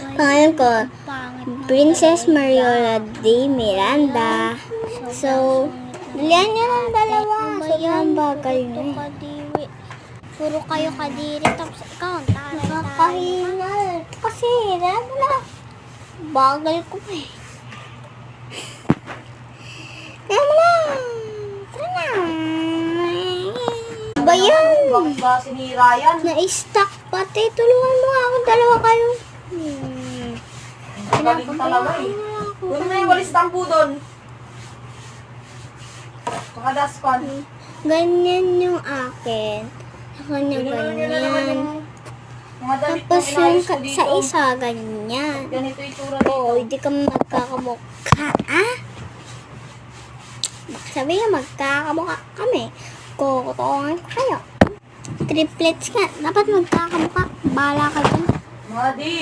Pangalan ko, Princess Mariola de Miranda. So, dalihan nyo ng dalawa. Sobrang bagal nyo. Puro kayo kadiri. Tapos ikaw, ang taray-taray. Nakakahinal. Kasi, alam mo na. Bagal ko pa eh. Alam mo na. Tara na. Ba yan? Bakit ba sinira yan? Na-stuck pati. Tulungan mo nga ako. Dalawa kayo. Ang galing talaga eh. Kunin mo yung walis tampo doon. Saka daspan. Ganyan yung akin. Sa kanya ganyan. Mga damit Tapos na yung inayos ko sa dito. isa, ganyan. Ganito yung tura dito. Oo, hindi ka magkakamukha, ah? Baka sabihin, magkakamukha kami. Kukutuungan ko kayo. Triplets ka. Dapat magkakamukha. Bahala ka dun. Mga di.